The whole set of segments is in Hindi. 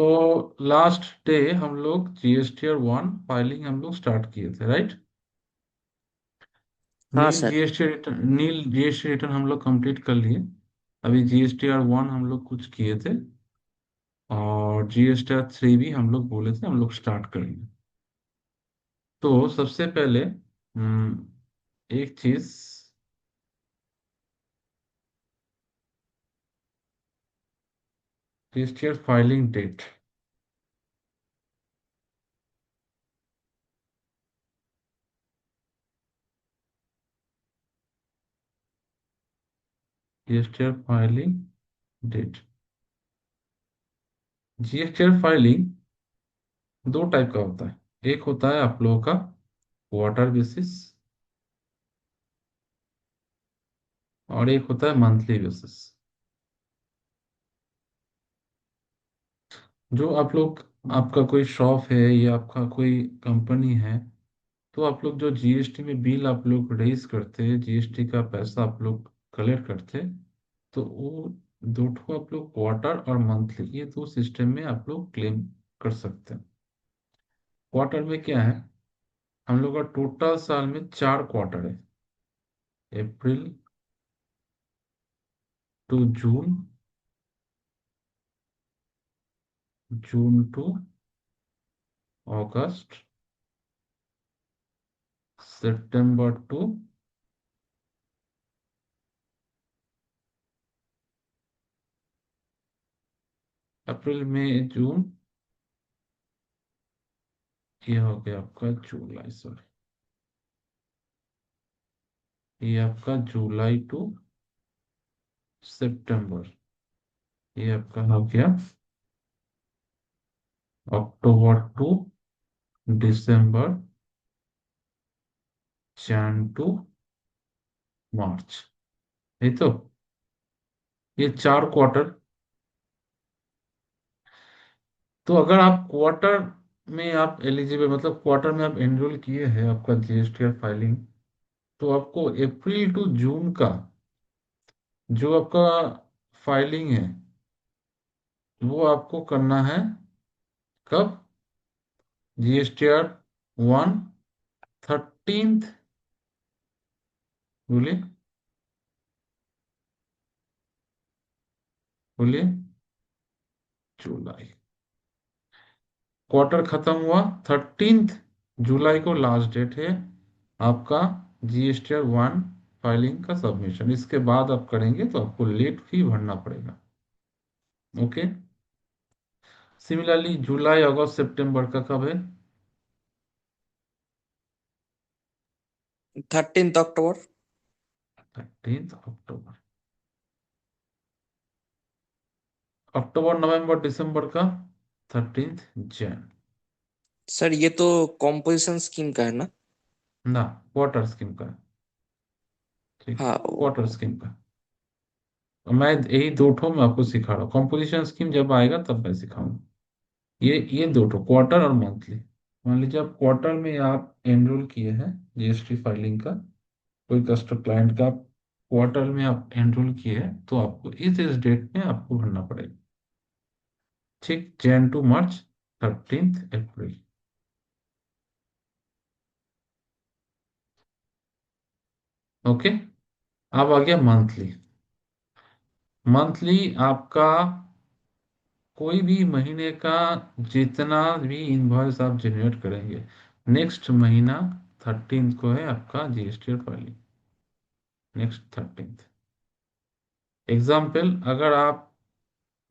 तो लास्ट डे हम लोग जीएसटी और वन फाइलिंग हम लोग स्टार्ट किए थे, राइट। हाँ नील सर। जीएसटी रिटर्न नील जीएसटी रिटर्न हम लोग कंप्लीट कर लिए। अभी जीएसटी और वन हम लोग कुछ किए थे, और जीएसटी और थ्री भी हम लोग बोले थे हम लोग स्टार्ट करेंगे। तो सबसे पहले एक चीज, जीएसटी और फाइलिंग डेट। जीएसटी और फाइलिंग डेट। जीएसटी और फाइलिंग दो टाइप का होता है। एक होता है आप लोगों का क्वार्टर बेसिस, और एक होता है मंथली बेसिस। जो आप लोग, आपका कोई शॉप है या आपका कोई कंपनी है, तो आप लोग जो जीएसटी में बिल आप लोग रेज करते हैं, जीएसटी का पैसा आप लोग कलेक्ट करते हैं, तो वो दो ठो आप लोग क्वार्टर और मंथली, ये दो सिस्टम में आप लोग क्लेम कर सकते हैं। क्वार्टर में क्या है, हम लोग का टोटल साल में चार क्वार्टर है। April to June, June to August, सितंबर टू, अप्रैल मई जून, ये हो गया आपका जुलाई, सॉरी, ये आपका जुलाई टू सितंबर, ये आपका हो गया अक्टूबर टू दिसंबर, जन टू मार्च, ये तो, ये चार क्वार्टर। तो अगर आप क्वार्टर में आप एलिजिबल, मतलब क्वार्टर में आप एनरोल किए हैं आपका जीएसटी और फाइलिंग, तो आपको अप्रैल टू जून का जो आपका फाइलिंग है, वो आपको करना है कब, जीएसटी आर वन 13th, बोलिए बोलिए, जुलाई। क्वार्टर खत्म हुआ 13th जुलाई को, लास्ट डेट है आपका जीएसटी आर वन फाइलिंग का सबमिशन। इसके बाद आप करेंगे तो आपको लेट फी भरना पड़ेगा। ओके। सिमिलरली जुलाई अगस्त सितंबर का कब है? 13 अक्टूबर। 13 अक्टूबर। अक्टूबर नवंबर दिसंबर का 13 जन। सर ये तो कॉम्पोजिशन स्कीम का है ना? ना, क्वार्टर स्कीम का है। ठीक, हाँ क्वार्टर स्कीम का। और मैं यही दो ठो मैं आपको सिखा रहा हूँ, कॉम्पोजिशन स्कीम जब आएगा तब मैं सिखाऊंगा। ये दो ठो क्वार्टर और मंथली। मान लीजिए आप क्वार्टर में आप एनरोल किए हैं जीएसटी फाइलिंग का, कोई कस्टमर क्लाइंट का क्वार्टर में आप एनरोल किए हैं, तो आपको इस डेट में आपको भरना पड़ेगा। ठीक, जैन टू मार्च, 13 अप्रैल। ओके। अब आ गया मंथली। मंथली आपका कोई भी महीने का जितना भी इनवॉइस आप जनरेट करेंगे, नेक्स्ट महीना 13 को है आपका जीएसटी फाइलिंग, नेक्स्ट 13। एग्जाम्पल, अगर आप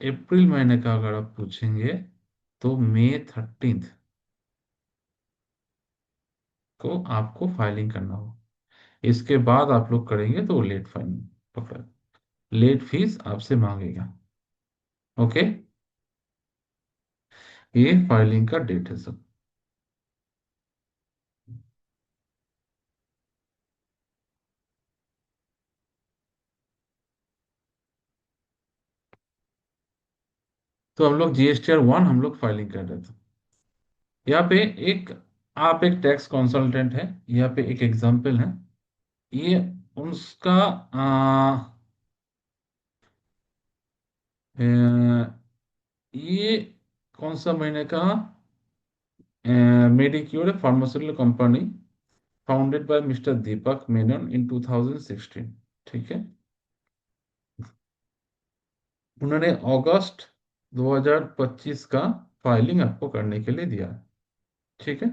अप्रैल महीने का अगर आप पूछेंगे, तो मई 13 को आपको फाइलिंग करना हो। इसके बाद आप लोग करेंगे तो लेट फाइलिंग पकड़ा, लेट फीस आपसे मांगेगा। ओके, ये फाइलिंग का डेट है सब। तो हम लोग जीएसटी आर वन हम लोग फाइलिंग कर रहे थे। यहाँ पे एक, आप एक टैक्स कंसल्टेंट है, यहाँ पे एक एग्जाम्पल है। ये उसका ये कौन सा महीने का? Medicure pharmaceutical company, founded by mister Deepak Menon in 2016। ठीक है। उन्होंने अगस्त 2025 का फाइलिंग आपको करने के लिए दिया है। ठीक है।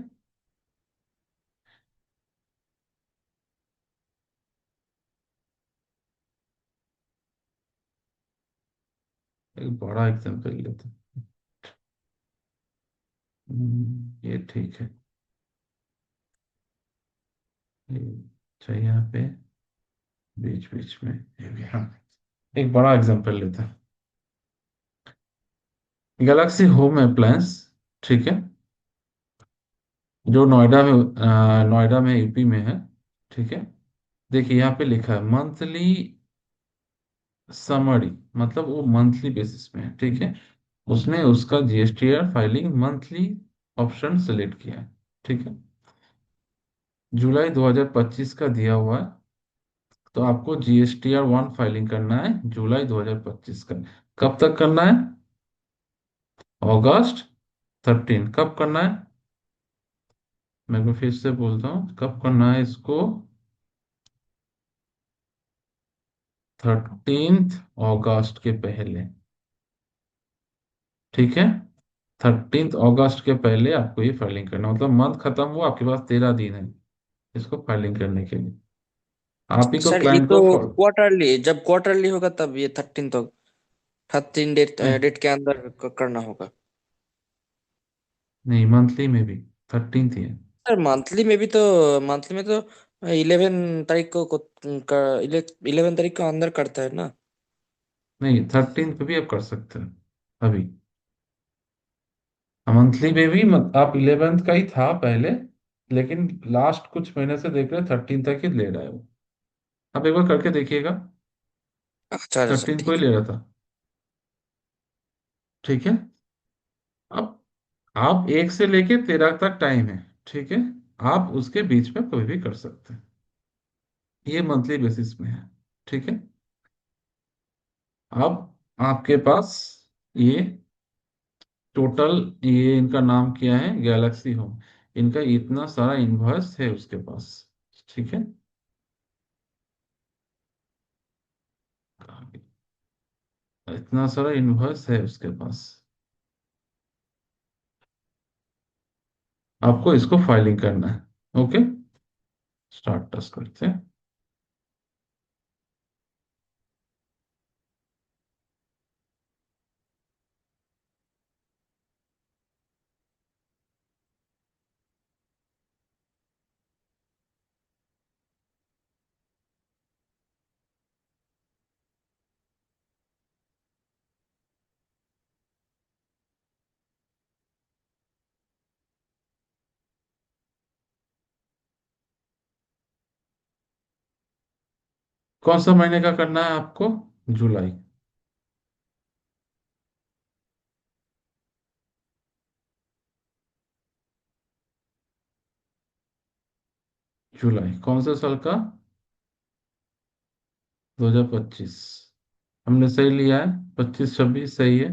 एक बड़ा एग्जांपल लेते हैं। ये ठीक है। ये चाहिए यहाँ पे, बीच बीच में ये भी, हाँ। एक बड़ा एग्जांपल लेते हैं। Galaxy home appliance. ठीक है। जो नोएडा में यूपी में है। ठीक है। देखिए यहाँ पे लिखा है मंथली समरी, मतलब वो मंथली बेसिस में है। ठीक है। उसने उसका GSTR filing monthly option select किया है। ठीक है। जुलाई 2025 का दिया हुआ है। तो आपको जीएसटीआर वन फाइलिंग करना है जुलाई 2025 का। कब तक करना है? अगस्त 13। कब करना है? मैं को फिर से बोलता हूँ कब करना है इसको। 13 अगस्त के पहले। ठीक है। 13 अगस्त के पहले आपको ये फाइलिंग करना, मतलब मंथ खत्म हुआ, आपके पास 13 दिन है इसको फाइलिंग करने के लिए। आप ही को सर ये क्लाइंट तो को क्वार्टरली, जब क्वार्टरली होगा तब ये 13 तक, 13 डेट नहीं, डेट के अंदर करना होगा। नहीं, मंथली में भी 13 ही है। सर मंथली में तो 11 तारीख को 11 तारीख को अंदर करता है ना। नहीं, 13 पे भी आप कर सकते हैं अभी। मंथली में भी आप 11 का ही था पहले, लेकिन लास्ट कुछ महीने से देख रहे हैं 13 तक ही ले रहा है वो। आप एक बार करके देखिएगा। अच्छा अच्छा सर, 13 को ही ठीक ले रहा था। ठीक है। अब आप 1 से लेके 13 तक टाइम है। ठीक है। आप उसके बीच में कोई भी कर सकते हैं। ये मंथली बेसिस में है। ठीक है। अब आपके पास ये टोटल, ये इनका नाम क्या है, गैलेक्सी होम। इनका इतना सारा इनवॉइस है उसके पास। ठीक है। इतना सारा इनवॉइस है उसके पास। आपको इसको फाइलिंग करना है। ओके। स्टार्ट टच करते हैं। कौन सा महीने का करना है आपको? जुलाई। जुलाई कौन से साल का? 2025। हमने सही लिया है, 25-26 सही है।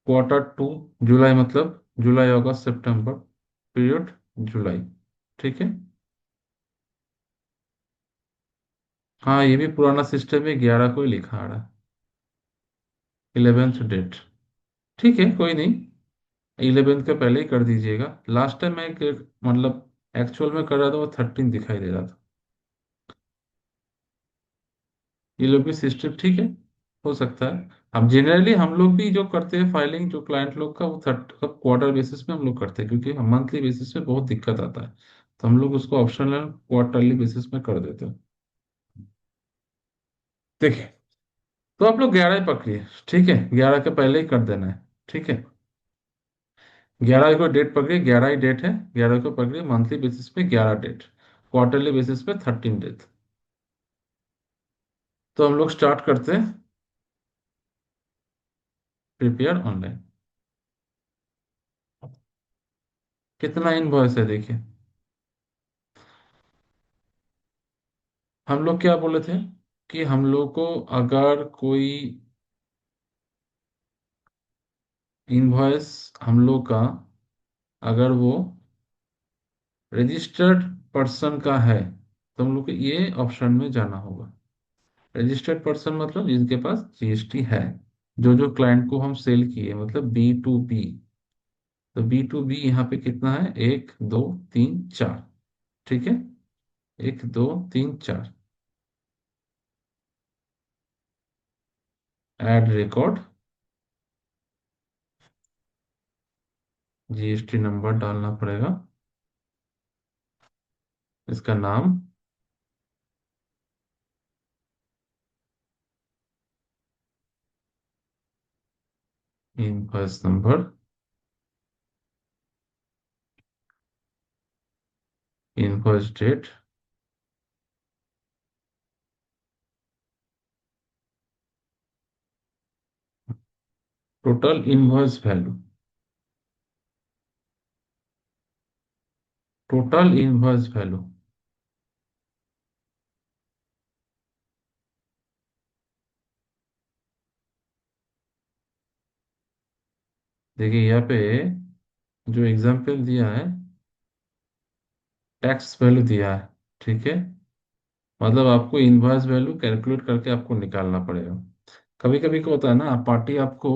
Q2 जुलाई, मतलब जुलाई अगस्त सितंबर, पीरियड जुलाई। ठीक है। हाँ, ये भी पुराना सिस्टम है, 11 को ही लिखा आ रहा है। 11th date. ठीक है, कोई नहीं। 11th के पहले ही कर दीजिएगा। लास्ट टाइम मैं मतलब एक्चुअल में कर रहा था वो 13 दिखाई दे रहा था। ये लोग भी सिस्टम ठीक है, हो सकता है। हम जनरली हम लोग भी जो करते हैं फाइलिंग, जो क्लाइंट लोग का, वो थर्ड क्वार्टर बेसिस में हम लोग करते हैं, क्योंकि हम मंथली बेसिस में बहुत दिक्कत आता है। तो हम लोग उसको ऑप्शनल क्वार्टरली बेसिस में कर देते हैं। देखिए, तो आप लोग 11 ही पकड़िए। ठीक है, 11 के पहले ही कर देना है। ठीक है। 11 को डेट पकड़िए, 11 ही डेट है। 11 को पकड़िए, मंथली बेसिस पे 11 डेट, क्वार्टरली बेसिस पे 13 डेट। तो हम लोग स्टार्ट करते हैं। Prepare online. कितना इनवॉइस है देखिए। हम लोग क्या बोले थे कि हम लोग को अगर कोई इनवॉइस हम लोग का, अगर वो रजिस्टर्ड पर्सन का है तो हम लोग को ये ऑप्शन में जाना होगा। रजिस्टर्ड पर्सन मतलब जिनके पास जीएसटी है, जो जो क्लाइंट को हम सेल किए, मतलब B2B। तो B2B यहाँ पे कितना है, 1 2 3 4। ठीक है, 1 2 3 4। ऐड रिकॉर्ड, जीएसटी नंबर डालना पड़ेगा, इसका नाम, invoice number, invoice date, total invoice value, total invoice value. देखिए यहाँ पे जो एग्जाम्पल दिया है, टैक्स वैल्यू दिया है। ठीक है, मतलब आपको इनवॉइस वैल्यू कैलकुलेट करके आपको निकालना पड़ेगा। कभी कभी क्या होता है ना, पार्टी आपको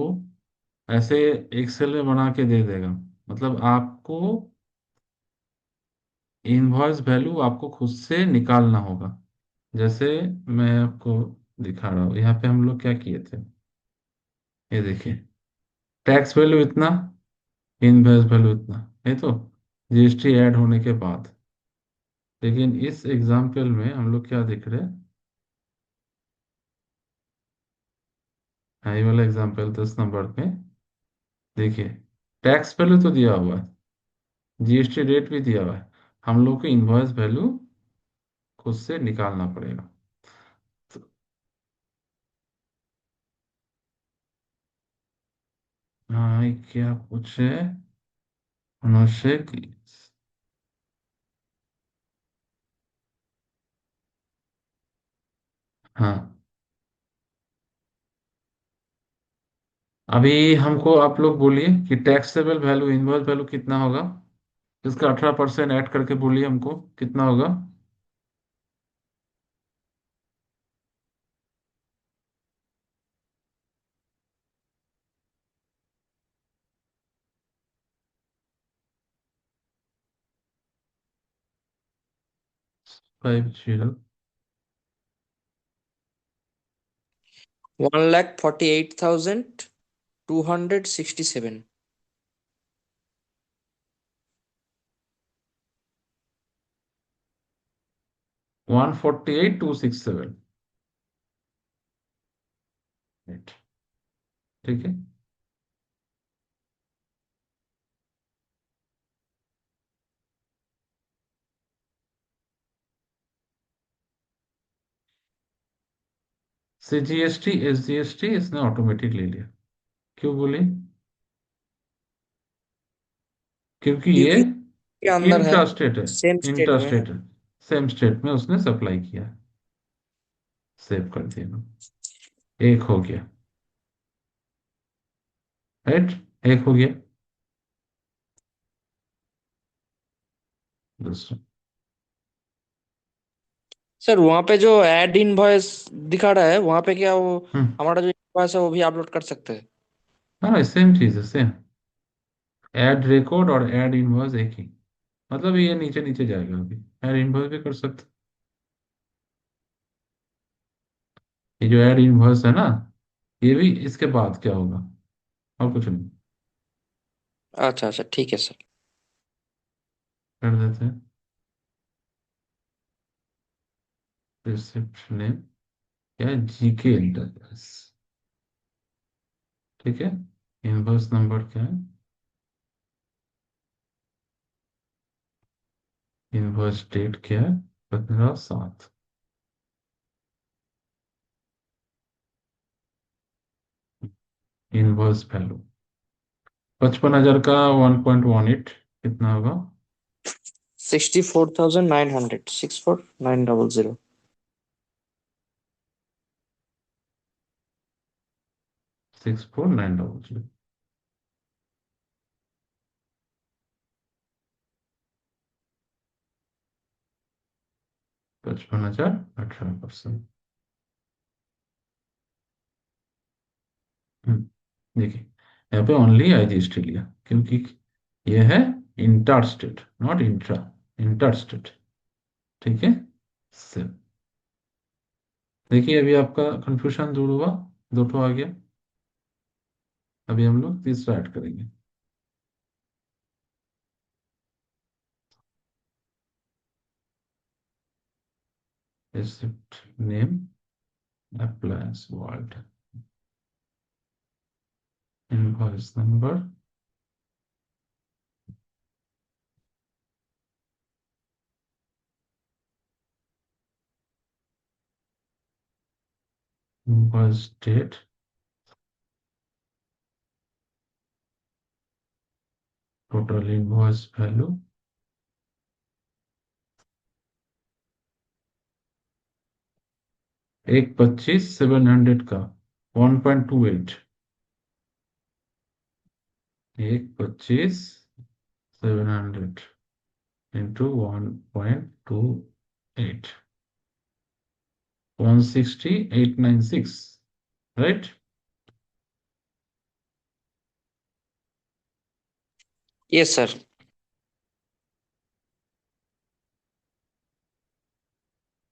ऐसे एक्सेल में बना के दे देगा, मतलब आपको इनवॉइस वैल्यू आपको खुद से निकालना होगा। जैसे मैं आपको दिखा रहा हूँ, यहाँ पे हम लोग क्या किए थे, ये देखिए, टैक्स वैल्यू इतना, इनवॉइस वैल्यू इतना, है तो जीएसटी ऐड होने के बाद। लेकिन इस एग्जाम्पल में हम लोग क्या देख रहे हैं, हाई वाला एग्जाम्पल 10 नंबर पे, देखिए टैक्स वैल्यू तो दिया हुआ है, जीएसटी रेट भी दिया हुआ है, हम लोग को इनवॉइस वैल्यू खुद से निकालना पड़ेगा। तो, हाँ ये क्या कुछ है, मनुष्य की, हाँ अभी हमको आप लोग बोलिए कि टैक्सेबल वैल्यू, इनवॉइस वैल्यू कितना होगा, इसका 18% ऐड करके बोलिए हमको कितना होगा। 50, 1,48,267। 148,267। ठीक है, CGST SGST इसने ऑटोमेटिक ले लिया। क्यों बोले, क्योंकि ये क्योंकि के अंदर है, इंट्रास्टेट है, सेम स्टेट में है। इंट्रास्टेट है, सेम स्टेट में उसने सप्लाई किया है। सेव कर दिया, एक हो गया, राइट, एक हो गया। दूसरा, सर वहाँ पे जो ऐड इनवॉइस दिखा रहा है, वहाँ पे क्या वो हम्म, हमारा जो इनवॉइस है वो भी अपलोड कर सकते हैं? हाँ सेम चीज है, सेम। ऐड रिकॉर्ड और ऐड इनवॉइस एक ही, मतलब ये नीचे नीचे जाएगा, अभी ऐड इनवॉइस भी कर सकते। ये जो ऐड इनवॉइस है ना, ये भी इसके बाद क्या होगा, और कुछ नहीं। अच्छा अच्छा, ठीक है सर। कर देते हैं, रिसिप्ट नेम क्या है, जीके एंटरप्राइज। ठीक है, इनवॉइस नंबर क्या है, इनवॉइस डेट क्या है, 15/7। इनवॉइस वैल्यू 55,000 का 1.18 कितना होगा, 64,900, 64,900। 64,900। 55,000, 18%। देखिए, यहाँ पे ओनली आईजीएसटी लिया क्योंकि ये है inter state, not intra, inter state. ठीक है। सिर्फ देखिए, अभी आपका कंफ्यूजन दूर हुआ, दो ठो आ गया। अभी हम लोग तीसरा ऐड करेंगे। Receipt name, Appliance World, invoice number, invoice date, total invoice value. 1,25,700 का 1.28। 1,25,700 इंटू 1.28, 160,896, राइट। Yes sir.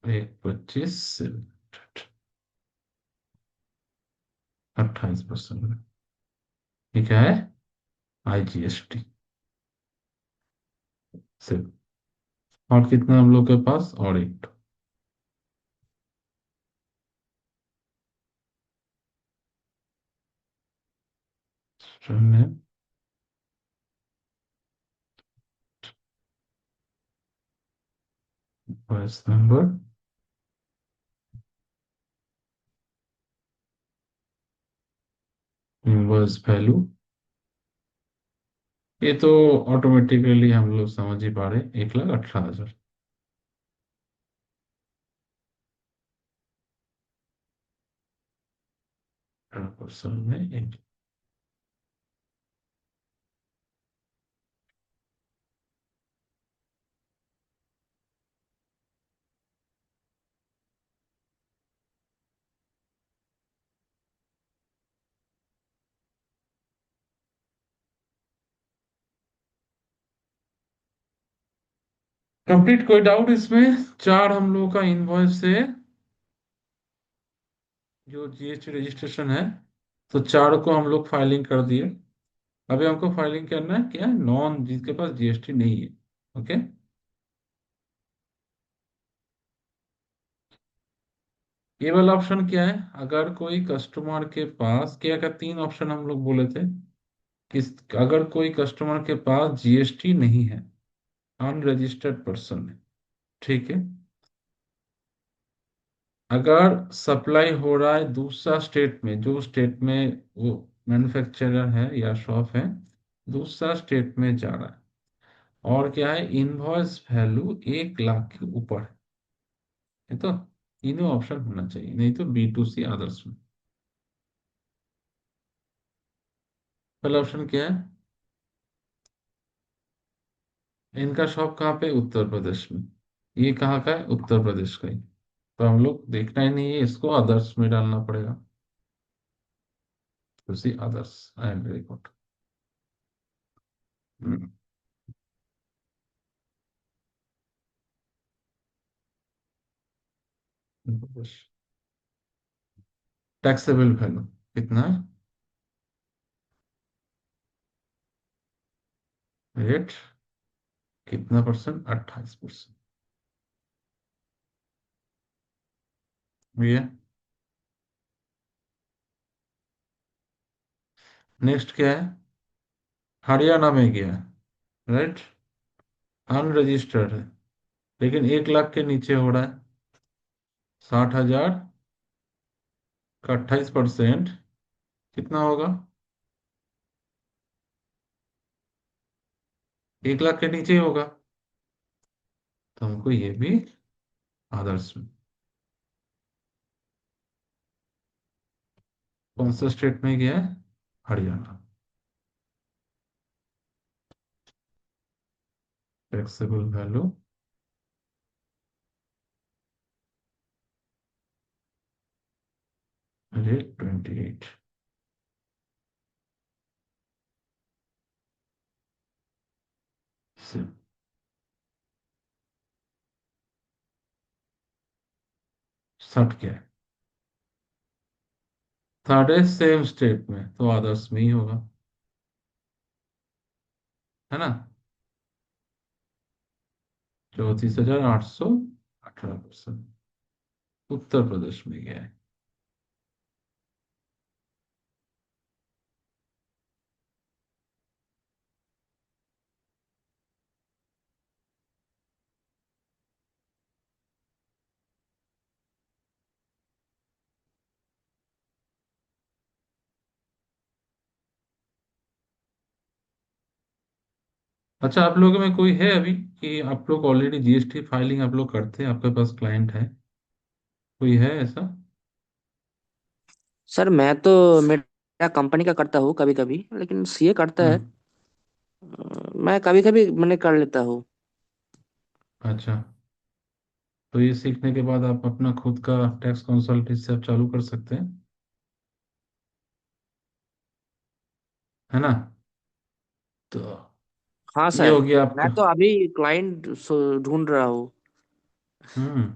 1,25,700, 28%। ये क्या है? आईजीएसटी। सिर्फ। और कितना हम लोग के पास? और एक इनवॉइस नंबर, इनवॉइस वैल्यू। ये तो ऑटोमेटिकली हम लोग समझ ही पा रहे, 1,18,000। परसेंट में एक। कंप्लीट। कोई डाउट इसमें? चार हम लोग का इनवॉइस से जो जीएसटी रजिस्ट्रेशन है, तो चार को हम लोग फाइलिंग कर दिए। अभी हमको फाइलिंग करना है क्या, नॉन जिसके पास जीएसटी नहीं है। ओके। ये वाला ऑप्शन क्या है? अगर कोई कस्टमर के पास, क्या क्या तीन ऑप्शन हम लोग बोले थे, किस, अगर कोई कस्टमर के पास जीएसटी नहीं है, अनरजिस्टर्ड पर्सन है। ठीक है। अगर सप्लाई हो रहा है दूसरा स्टेट में, जो स्टेट में वो मैन्युफैक्चरर है या शॉप है, दूसरा स्टेट में जा रहा है, और क्या है, इनवॉइस वैल्यू 1 लाख के ऊपर है, तो तीनों ऑप्शन होना चाहिए, नहीं तो बी टू सी अदर्स में। पहला ऑप्शन क्या है? इनका शॉप कहाँ पे? उत्तर प्रदेश में। ये कहाँ का है? उत्तर प्रदेश का ही। तो हम लोग देखना ही नहीं है इसको, अदर्स में डालना पड़ेगा। तो see others. I am very good. Taxable value कितना है? रेट कितना परसेंट? 28%। ये नेक्स्ट क्या है? हरियाणा में गया है, राइट। अनरजिस्टर्ड है, लेकिन 1 लाख के नीचे हो रहा है। 60,000 का 28% कितना होगा? 1 लाख के नीचे ही होगा। तो हमको ये भी आदर्श में। कौन सा स्टेट में गया है? हरियाणा। टैक्सेबल वैल्यू 128 से सट गया। थर्ड है सेम स्टेट में, तो आदर्श में ही होगा, है ना। 34,818%। उत्तर प्रदेश में गया है। अच्छा, आप लोगों में कोई है अभी कि आप लोग ऑलरेडी जीएसटी फाइलिंग आप लोग करते हैं, आपके पास क्लाइंट है, कोई है ऐसा? सर मैं तो मेरा कंपनी का करता हूँ कभी कभी, लेकिन सीए करता है। हम्म। मैं कभी कभी मैंने कर लेता हूँ। अच्छा, तो ये सीखने के बाद आप अपना खुद का टैक्स कंसल्टेंसी आप चालू कर सकते हैं, है ना। तो हाँ ये सर, हो गया मैं आपका। तो अभी क्लाइंट ढूंढ रहा हूँ। हम्म।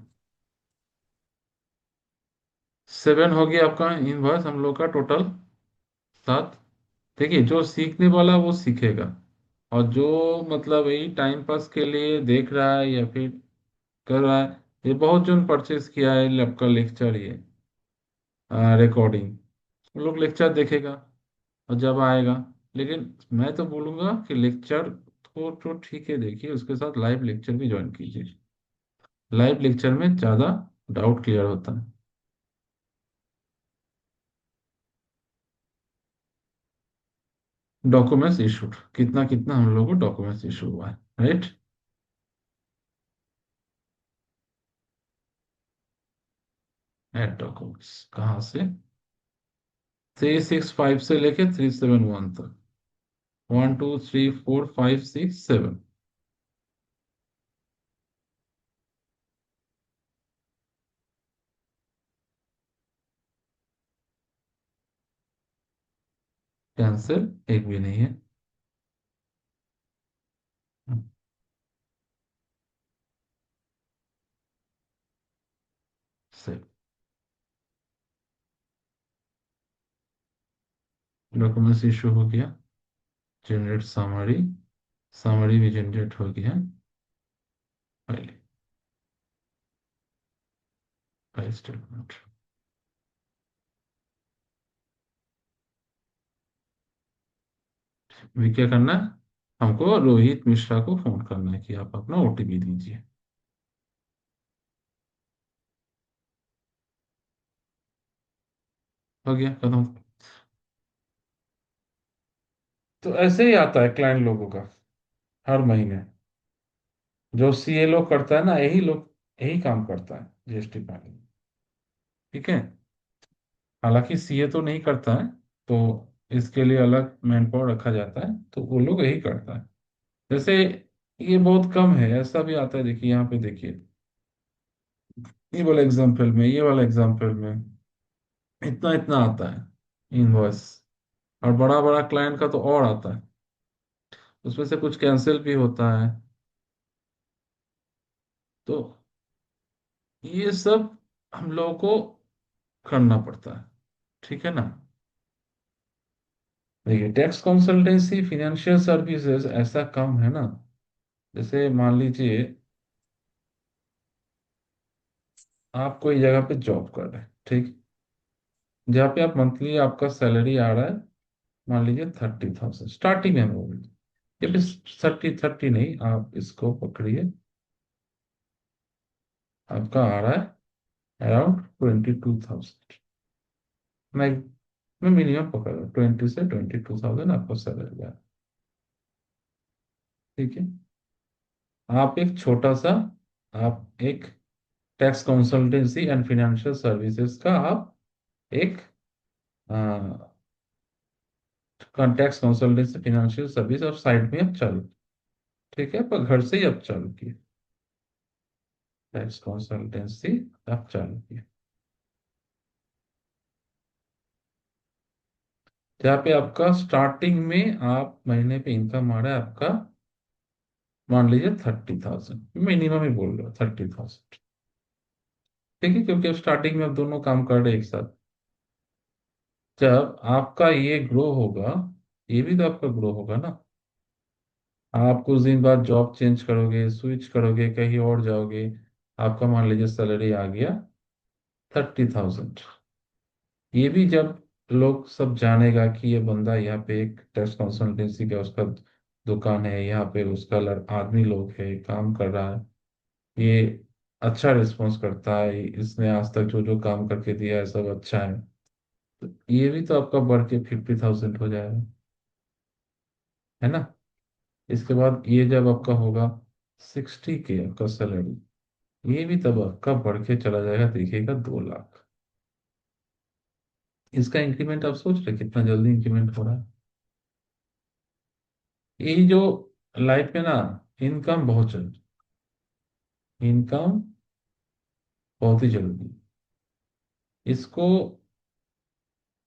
7 हो गया आपका इनवर्स हम लोग का टोटल 7। देखिए, जो सीखने वाला वो सीखेगा, और जो मतलब यही टाइम पास के लिए देख रहा है या फिर कर रहा है, ये बहुत जन परचेज किया है आपका लेक्चर, ये रिकॉर्डिंग, वो लोग लेक्चर देखेगा और जब आएगा। लेकिन मैं तो बोलूंगा कि लेक्चर तो ठीक है, देखिए उसके साथ लाइव लेक्चर भी ज्वाइन कीजिए। लाइव लेक्चर में ज़्यादा डाउट क्लियर होता है। डॉक्यूमेंट्स इशूड, कितना कितना हम लोग को डॉक्यूमेंट्स इशू हुआ है, राइट। एड डॉक्यूमेंट्स कहाँ से? 365 से लेके 371 तक। 1 2 3 4 5 6 7। कैंसिल एक भी नहीं है। सेव। डॉक्यूमेंट्स इशू हो गया। जनरेट समरी, समरी भी जनरेट हो गया। File, file statement. अभी क्या करना है? हमको रोहित मिश्रा को फोन करना है कि आप अपना ओटीपी दीजिए। हो गया खत्म। तो ऐसे ही आता है क्लाइंट लोगों का हर महीने। जो सीए लोग करता है ना, यही लोग यही काम करता है जीएसटी फाइलिंग। ठीक है। हालांकि सीए तो नहीं करता है, तो इसके लिए अलग मैन पावर रखा जाता है, तो वो लोग यही करता है। जैसे ये बहुत कम है, ऐसा भी आता है, देखिए यहाँ पे देखिए, ये वाला एग्जाम्पल में इतना इतना आता है इनवॉइस। और बड़ा बड़ा क्लाइंट का तो और आता है, उसमें से कुछ कैंसिल भी होता है। तो ये सब हम लोगों को करना पड़ता है, ठीक है ना। देखिए, टैक्स कंसल्टेंसी फिनेंशियल सर्विसेज ऐसा काम है ना, जैसे मान लीजिए आप कोई जगह पे जॉब कर रहे हैं, ठीक, जहाँ पे आप मंथली आपका सैलरी आ रहा है, मान लीजिए 30,000 स्टार्टिंग में बोल, ये भी 30 30 नहीं, आप इसको पकड़िए, आपका आ रहा है अराउंड 22,000। मैं मैं मिनिमम पकड़ रहा हूँ, 20 से 22,000 आपको सैलरी आ रहा है, ठीक है। आप एक छोटा सा, आप एक tax consultancy and financial services का आप एक टैक्स कंसल्टेंसी फाइनेंशियल सर्विस और साइड में आप चालू, ठीक है, पर घर से ही आप चालू किए, टैक्स कंसल्टेंसी आप चालू किए। जहाँ पे आपका स्टार्टिंग में आप महीने पे इनकम आ रहा है आपका, मान लीजिए 30,000, मिनिमम ही बोल रहा हूँ 30,000। ठीक है, क्योंकि अब स्टार्टिंग में आप दोनों काम कर रहे हैं एक साथ। जब आपका ये ग्रो होगा, ये भी तो आपका ग्रो होगा ना। आप कुछ दिन बाद जॉब चेंज करोगे, स्विच करोगे, कहीं और जाओगे, आपका मान लीजिए सैलरी आ गया 30,000। ये भी जब लोग सब जानेगा कि ये बंदा यहाँ पे एक टैक्स कंसल्टेंसी का उसका दुकान है, यहाँ पे उसका आदमी लोग है, काम कर रहा है, ये अच्छा रिस्पॉन्स करता है, इसने आज तक जो जो काम करके दिया है सब अच्छा है, तो ये भी तो आपका बढ़ के 50,000 हो जाएगा, है ना। इसके बाद ये जब आपका होगा 60K आपका सैलरी, ये भी तब आपका बढ़ के चला जाएगा, देखिएगा 2 लाख। इसका इंक्रीमेंट आप सोच रहे कितना जल्दी इंक्रीमेंट हो रहा है। ये जो लाइफ में ना, इनकम बहुत जरूरी, इनकम बहुत ही जरूरी है। इसको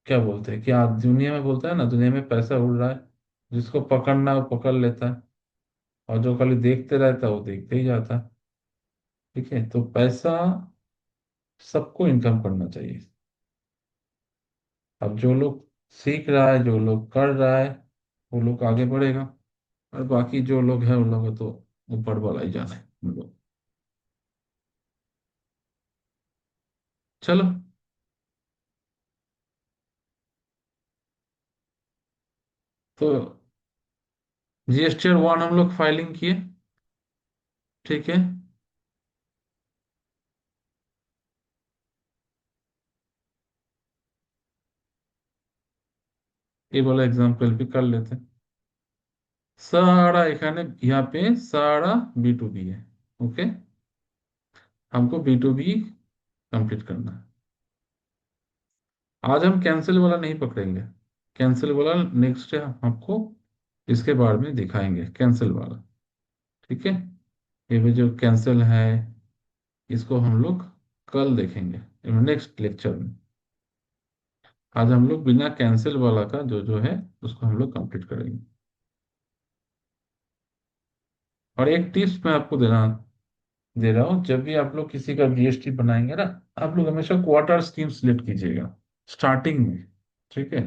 क्या बोलते हैं कि आज दुनिया में बोलता है ना, दुनिया में पैसा उड़ रहा है, जिसको पकड़ना है वो पकड़ लेता है, और जो खाली देखते रहता है वो देखते ही जाता है। ठीक है, तो पैसा सबको इनकम करना चाहिए। अब जो लोग सीख रहा है, जो लोग कर रहा है, वो लोग आगे बढ़ेगा, और बाकी जो लोग हैं उन लोगों को तो ऊपर वाला ही जाने उन लोग। चलो। तो GST 1 हम लोग फाइलिंग किए। ठीक है। ये वाला एग्जाम्पल भी कर लेते हैं। सारा एखाने यहाँ पे सारा B2B है। ओके। हमको B2B कंप्लीट करना है। आज हम कैंसिल वाला नहीं पकड़ेंगे, कैंसिल वाला नेक्स्ट डे हम आपको इसके बारे में दिखाएंगे, कैंसिल वाला। ठीक है। ये भी जो कैंसिल है, इसको हम लोग कल देखेंगे नेक्स्ट लेक्चर में। आज हम लोग बिना कैंसिल वाला का जो जो है उसको हम लोग कंप्लीट करेंगे। और एक टिप्स मैं आपको दे रहा हूँ, जब भी आप लोग किसी का GST बनाएंगे ना, आप लोग हमेशा क्वार्टर स्कीम सिलेक्ट कीजिएगा स्टार्टिंग में। ठीक है,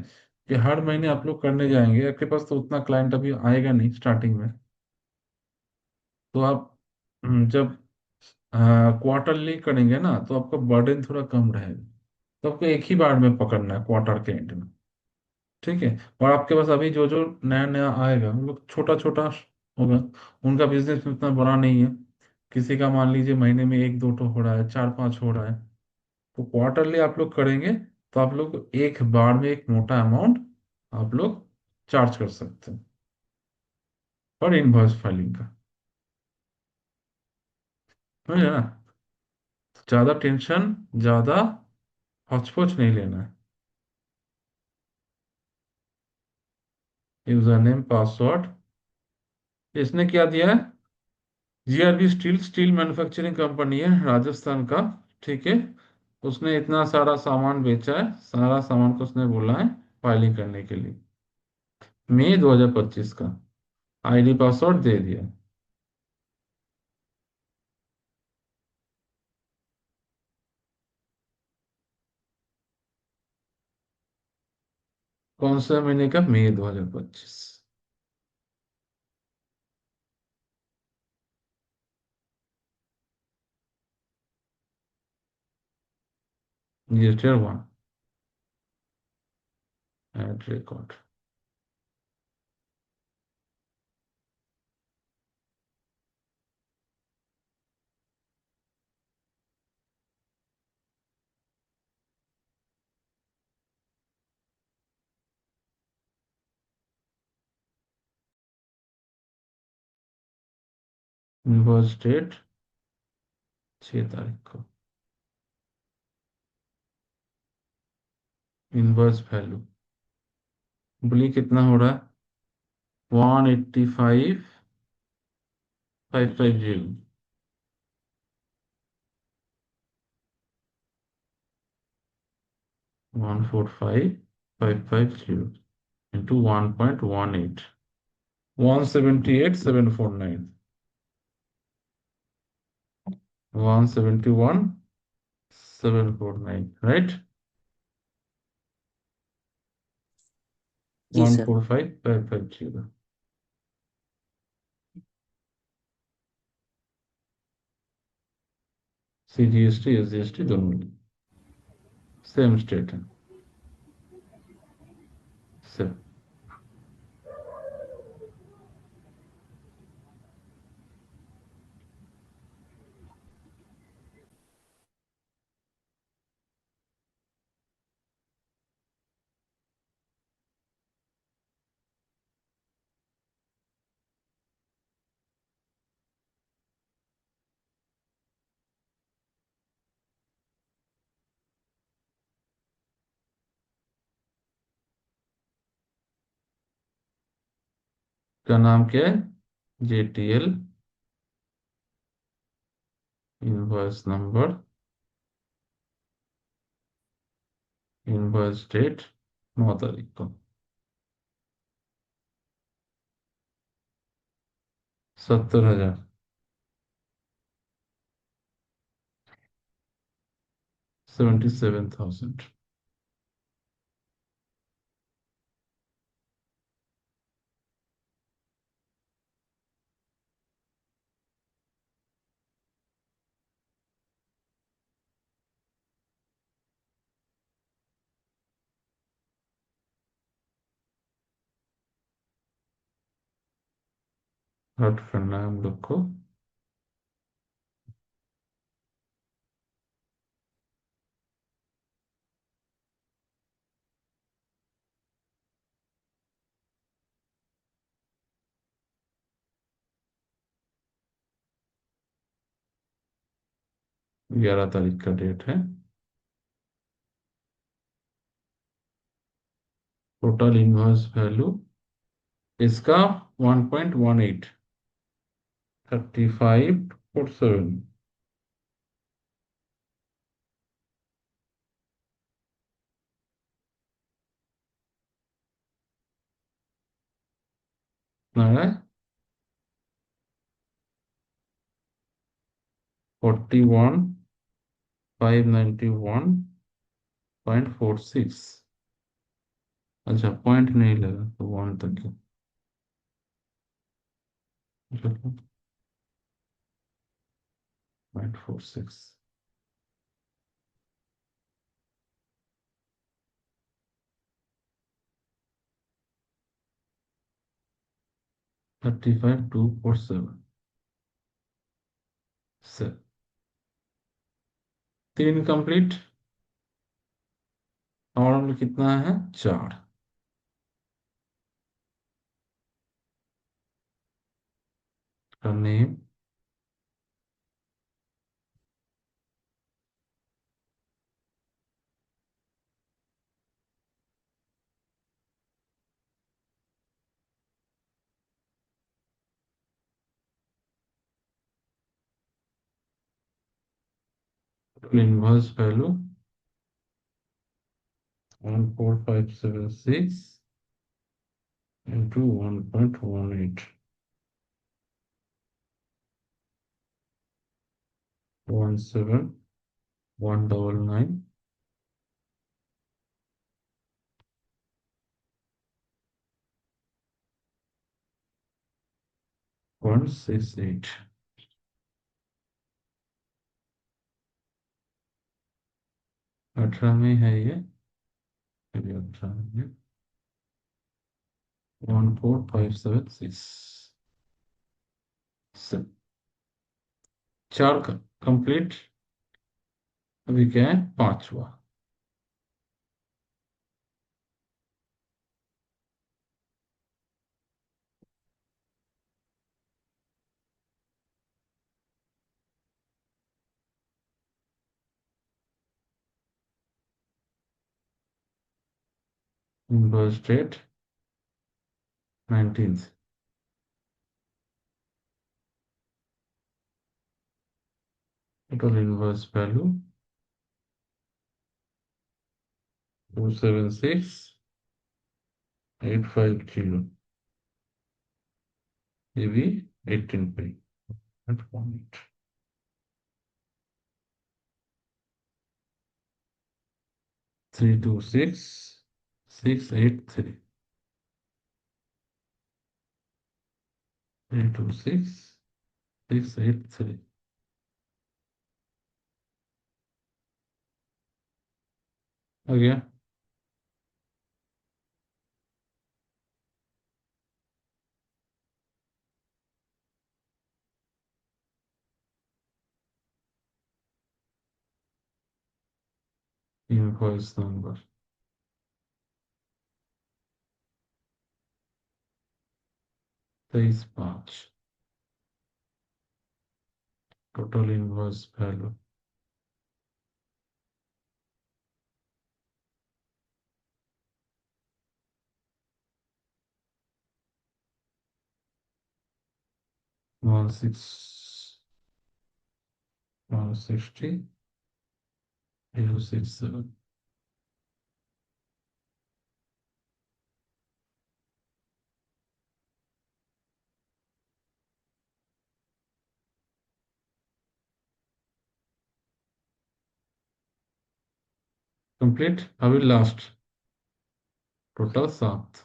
कि हर महीने आप लोग करने जाएंगे, आपके पास तो उतना क्लाइंट अभी आएगा नहीं स्टार्टिंग में। तो आप जब क्वार्टरली करेंगे ना, तो आपका बर्डन थोड़ा कम रहेगा। तो आपको एक ही बार में पकड़ना है क्वार्टर के एंड में। ठीक है। और आपके पास अभी जो जो नया नया आएगा वो लोग छोटा छोटा होगा, उनका बिजनेस उतना बड़ा नहीं है। किसी का मान लीजिए महीने में एक दो ठो हो रहा है, चार पांच हो रहा है। तो क्वार्टरली आप लोग करेंगे, तो आप लोग एक बार में एक मोटा अमाउंट आप लोग चार्ज कर सकते हैं और इनवॉइस फाइलिंग का। समझे ना। ज्यादा टेंशन, ज्यादा हौच नहीं लेना है। यूजर नेम पासवर्ड, इसने क्या दिया है, GRB steel, steel manufacturing company है राजस्थान का। ठीक है। उसने इतना सारा सामान बेचा है, सारा सामान को उसने बोला है फाइलिंग करने के लिए, मई 2025 का। ID पासवर्ड दे दिया। कौन सा महीने का, मई 2025। GST 1 add record. Invoice date 6 तारीख को। इनवॉइस वैल्यू बोलिए कितना हो रहा है, 185,550। 145,550। into 1.18. 178,749. 171,749, right? जी one sir. Four five five five zero CGST SGST दोनों सेम स्टेट है। सेम। का नाम क्या है? JTL। Invoice number. Invoice date 9 तारीख को। 70,000। 77,000। 8 करना है हम लोग को। ग्यारह तारीख का डेट है। टोटल इनवॉइस वैल्यू इसका 1.18। 3547। है 41,591.46। अच्छा, पॉइंट नहीं लगा तो 1 तक है। चलो, 0.46। 35,247 से 3 कंप्लीट। और कितना है? 4। का नेम। Inverse value 14576 into 1.18। 17199.68। 18 में है ये। चलिए, 18 में 14576। 4 का कंप्लीट। अभी क्या है? 5 हुआ। Invoice date 19th। Total invoice value 276 850, ये भी 18 पे। 326 683, 326 683। आ गया। Invoice number 23/5। Total invoice value 160 067। Complete. अभी लास्ट, टोटल 7।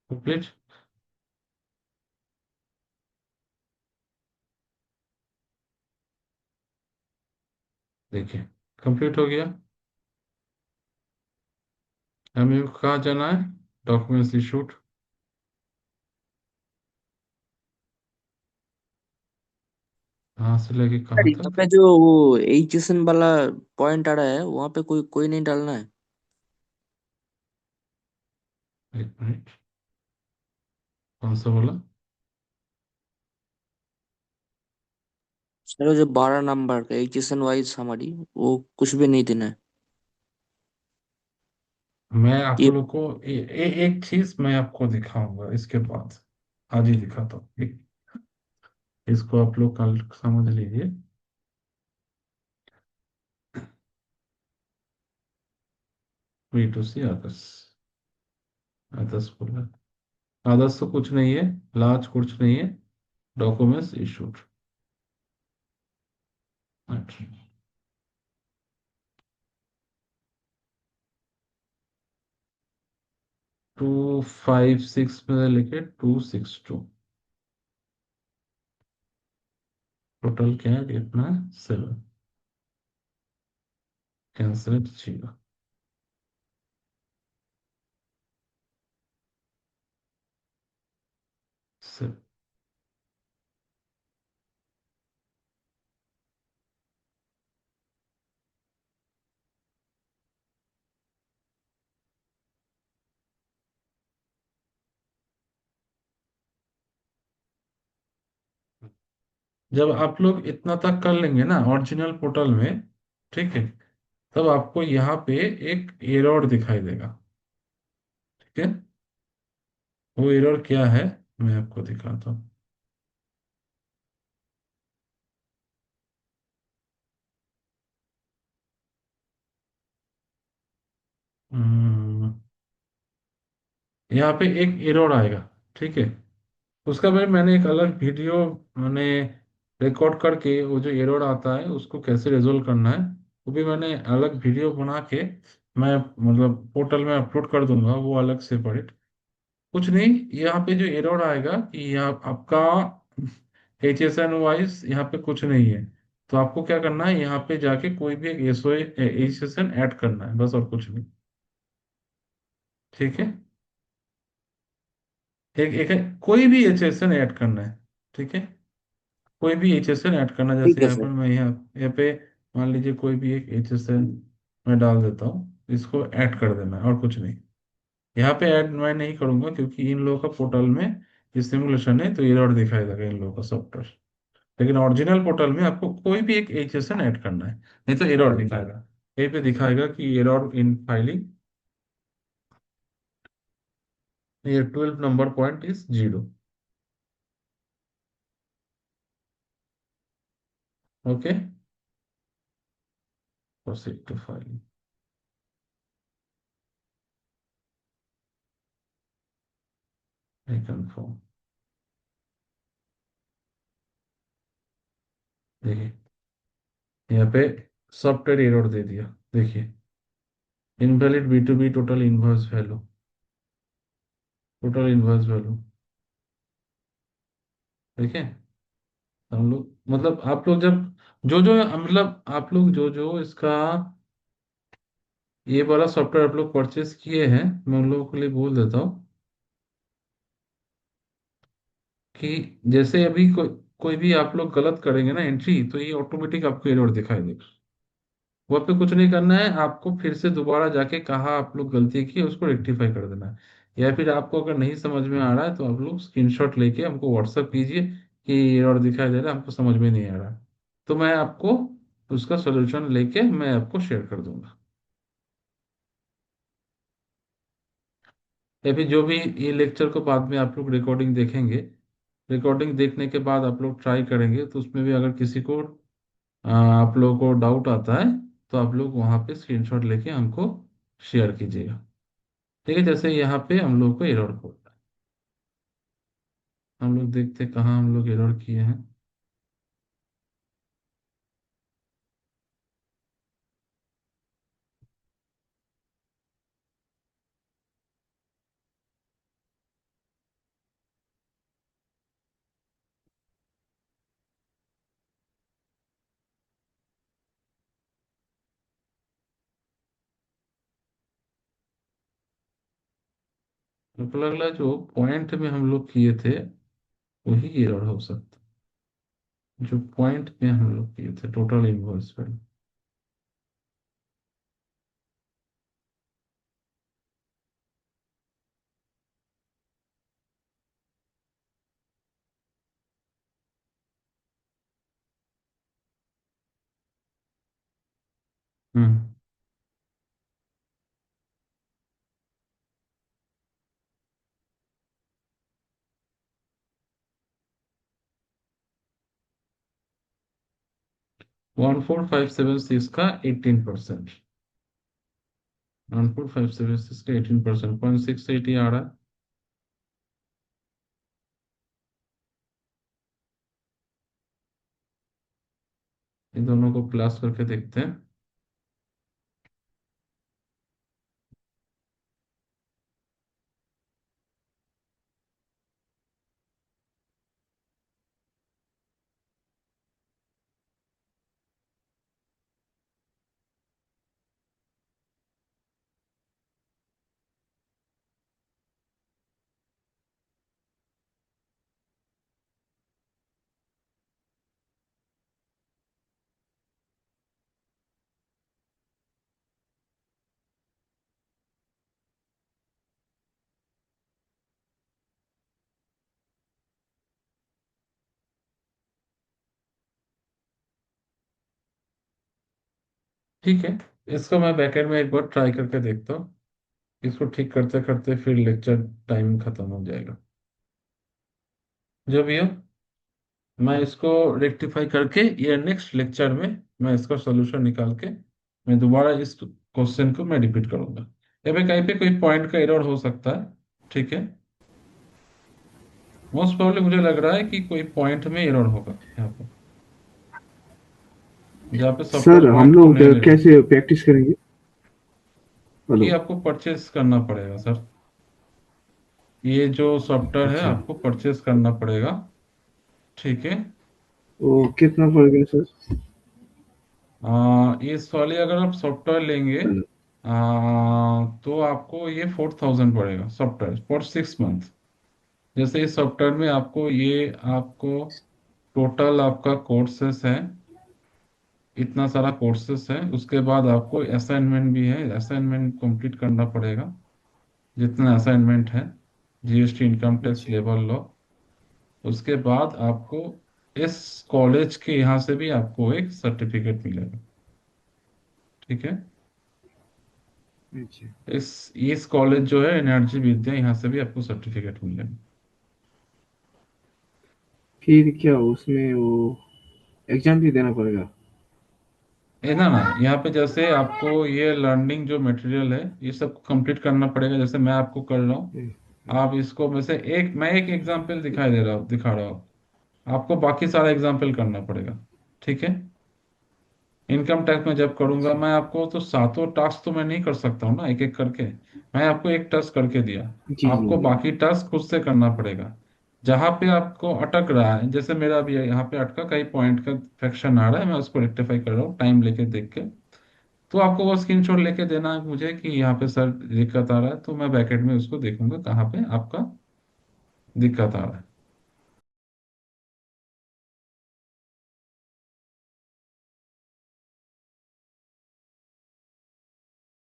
कंप्लीट। देखिए, कंप्लीट हो गया। हमें कहाँ जाना है? Documents issued. कहाँ से लेके यार कहाँ यहाँ तक? पे जो वो HSN वाला पॉइंट आ रहा है वहां पे कोई कोई नहीं डालना है। एक मिनट, कौन सा बोला? चलो जो 12 नंबर का HSN वाइज हमारी वो कुछ भी नहीं देना है। मैं आप ये लोग को एक चीज मैं आपको दिखाऊंगा इसके बाद। आज ही दिखाता हूँ इसको आप लोग कल समझ लीजिए। B2C आदर्श, आदर्श बोला। आदर्श तो कुछ नहीं है, लाज कुछ नहीं है। Documents issued. 256 में लेके 262। टोटल क्या है कितना? 7। कैंसिल चाहिए। जब आप लोग इतना तक कर लेंगे ना ओरिजिनल पोर्टल में, ठीक है, तब आपको यहाँ पे एक एरर दिखाई देगा। ठीक है, वो एरर क्या है मैं आपको दिखाता हूँ। हम्म, यहाँ पे एक एरर आएगा। ठीक है, उसका मैंने एक अलग वीडियो मैंने रिकॉर्ड करके, वो जो एरर आता है उसको कैसे रिजोल्व करना है, वो भी मैंने अलग वीडियो बना के मैं मतलब पोर्टल में अपलोड कर दूंगा, वो अलग सेपरेट। कुछ नहीं, यहाँ पे जो एरर आएगा कि यहाँ आपका HSN वाइज यहाँ पे कुछ नहीं है। तो आपको क्या करना है, यहाँ पे जाके कोई भी एक HSN ऐड करना है, बस और कुछ नहीं। ठीक है। एक कोई भी HSN ऐड करना है। ठीक है। कोई भी HSN ऐड करना, ठीक जैसे है यहाँ सर। पर मैं यहाँ पे मान लीजिए कोई भी एक HSN मैं डाल देता हूँ, इसको ऐड कर देना है और कुछ नहीं। यहाँ पे ऐड मैं नहीं करूंगा क्योंकि इन लोगों का पोर्टल में ये सिमुलेशन है, तो एरर दिखाई देगा इन लोगों का सॉफ्टवेयर। लेकिन ओरिजिनल पोर्टल में आपको कोई भी एक HSN ऐड करना है, नहीं तो एरर दिखाएगा। यहीं पे दिखाएगा कि एरर इन फाइलिंग, ये 12 number point is 0। Okay. Proceed to filing. Confirm. देखिए यहाँ पे सॉफ्टवेयर एरर दे दिया, देखिए invalid B2B total invoice value, total invoice value. ठीक है। हम लोग मतलब आप लोग जब जो जो मतलब आप लोग जो जो इसका ये वाला सॉफ्टवेयर आप लोग परचेस किए हैं, मैं उन लोगों के लिए बोल देता हूँ कि जैसे अभी कोई भी आप लोग गलत करेंगे ना एंट्री, तो ये ऑटोमेटिक आपको एरर दिखाई देगा। वहाँ पे कुछ नहीं करना है आपको, फिर से दोबारा जाके कहाँ आप लोग गलती की है उसको रेक्टिफाई कर देना है। या फिर आपको अगर नहीं समझ में आ रहा है तो आप लोग स्क्रीनशॉट लेके हमको व्हाट्सएप कीजिए कि एरर दिखाई दे रहा है, हमको समझ में नहीं आ रहा है। तो मैं आपको उसका सोल्यूशन लेके मैं आपको शेयर कर दूंगा। या फिर जो भी ये लेक्चर को बाद में आप लोग रिकॉर्डिंग देखेंगे, रिकॉर्डिंग देखने के बाद आप लोग ट्राई करेंगे, तो उसमें भी अगर किसी को आप लोगों को डाउट आता है तो आप लोग वहाँ पे स्क्रीनशॉट लेके हमको शेयर कीजिएगा। ठीक है। जैसे यहाँ पे हम लोग को एरर कोड, हम लोग देखते हैं कहाँ हम लोग एरर किए हैं। मेरे को लग रहा है जो पॉइंट में हम लोग किए थे वही एरर हो सकता है, जो पॉइंट में हम लोग किए थे टोटल इनवॉइस पे। हम्म। 14576 का 18%, 14576 का 18%, 0.680 आ रहा है। इन दोनों को प्लस करके देखते हैं। ठीक है। इसको मैं बैकएंड में एक बार ट्राई करके देखता हूँ। इसको ठीक करते करते फिर लेक्चर टाइम खत्म हो जाएगा। जो भी हो, मैं इसको रेक्टिफाई करके ये नेक्स्ट लेक्चर में मैं इसका सॉल्यूशन निकाल के मैं दोबारा इस क्वेश्चन को मैं रिपीट करूंगा। या फिर कहीं पे कोई पॉइंट का एरर हो सकता है। ठीक है। मोस्ट प्रोबेबली मुझे लग रहा है कि कोई पॉइंट में एरर होगा यहाँ पे, जहाँ पे सर सॉफ्टवेयर हम पॉइंट को लोग नहीं ले रहा है। कैसे प्रैक्टिस करेंगे? ये हेलो। आपको परचेस करना पड़ेगा सर। ये जो सॉफ्टवेयर है अच्छा। आपको परचेस करना पड़ेगा। ठीक है। वो कितना पड़ेगा सर? इस वाली अगर आप सॉफ्टवेयर लेंगे, हेलो। तो आपको ये 4,000 पड़ेगा सॉफ्टवेयर फॉर 6 मंथ। जैसे इस सॉफ्टवेयर में आपको टोटल आपका कोर्सेस है, इतना सारा कोर्सेस है। उसके बाद आपको असाइनमेंट भी है, असाइनमेंट कंप्लीट करना पड़ेगा, जितना असाइनमेंट है, जीएसटी, इनकम टैक्स, अच्छा। Labour law. उसके बाद आपको इस कॉलेज के यहाँ से भी आपको एक सर्टिफिकेट मिलेगा। ठीक है। अच्छा। इस कॉलेज जो है एनर्जी विद्या, यहाँ से भी आपको सर्टिफिकेट मिलेगा। फिर क्या उसमें वो एग्जाम भी देना पड़ेगा? है ना ना, यहाँ पे जैसे आपको ये लर्निंग जो मटेरियल है ये सब कंप्लीट करना पड़ेगा, जैसे मैं आपको कर रहा हूँ। अच्छा। आप इसको में से मैं एक एग्जाम्पल दिखा रहा हूँ, आपको बाकी सारा एग्जाम्पल करना पड़ेगा। ठीक है। इनकम टैक्स में जब करूंगा अच्छा। मैं आपको, तो सातों टास्क तो मैं नहीं कर सकता हूँ ना एक एक करके। मैं आपको एक टास्क करके दिया, जी जी आपको जी। बाकी टास्क खुद से करना पड़ेगा। जहां पे आपको अटक रहा है, जैसे मेरा भी यहाँ पे अटका, कई पॉइंट का फ्रैक्शन आ रहा है, मैं उसको रेक्टिफाई कर रहा हूँ टाइम लेके देख के। तो आपको वो स्क्रीनशॉट लेके देना है मुझे कि यहाँ पे सर दिक्कत आ रहा है, तो मैं बैकेट में उसको देखूंगा कहाँ पे आपका दिक्कत आ रहा है।